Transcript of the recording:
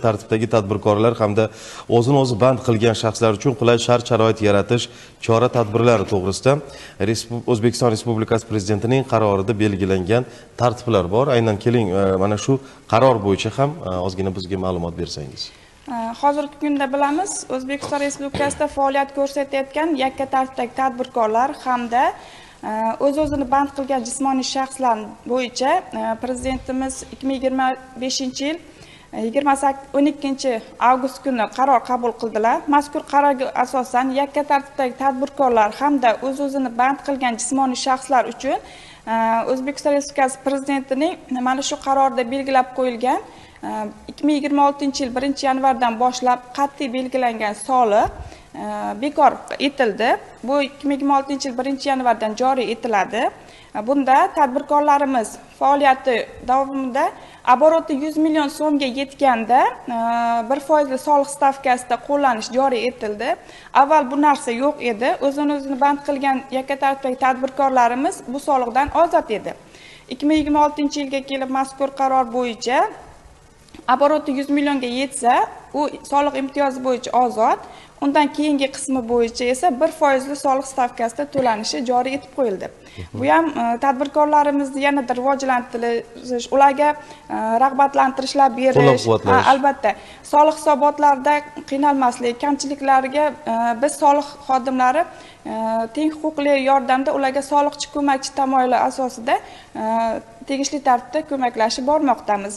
tartibdagi tadbirkorlar hamda o'zini o'zi band qilgan shaxslar uchun qulay shart-sharoit yaratish chora-tadbirlari to'g'risida O'zbekiston Respublikasi Prezidentining qarorida belgilangan tartiblar bor. Aynan keling, mana shu qaror bo'yicha ham ozgina bizga ma'lumot bersangiz. Hozirgi kunda bilamiz, O'zbekiston Respublikasida faoliyat ko'rsatayotgan yakka tartibdagi tadbirkorlar hamda o'z-o'zini band qilgan jismoniy shaxslar bo'yicha Prezidentimiz 2025-yil 12 avgust kuni qaror qabul qildilar. Mazkur qarorga asosan yakka tartibdagi tadbirkorlar hamda o'z-o'zini band qilgan jismoniy shaxslar uchun O'zbekiston Respublikasi Prezidentining mana shu qarorda belgilab qo'yilgan 2026-yil 1-yanvardan boshlab qat'iy belgilangan soliq bekor etildi. Bu 2026-yil 1-yanvardan joriy etiladi. Bunda tadbirkorlarimiz faoliyati davomida oboroti 100 million so'mga yetganda 1% soliq stavkasida qo'llanish joriy etildi. Avval bu narsa yo'q edi. O'zini band qilgan yakka tartibdagi tadbirkorlarimiz bu soliqdan ozod edi. 2026-yilga kelib mazkur qaror bo'yicha oboroti 100 millionga yetsa, u soliq imtiyozi bo'yicha ozod. Undan keyingi qismi bo'yicha esa 1% soliq stavkasida to'lanishi joriy etib qo'yildi. Bu ham tadbirkorlarimizni yanada rivojlantirish, ularga rag'batlantirishlar berish, albatta, soliq hisobotlarida qiynalmaslik, kamchiliklariga biz soliq xodimlari teng huquqli yordamda ularga soliqchi ko'makchi tamoyili asosida tegishli tartibda ko'maklashib bormoqdamiz.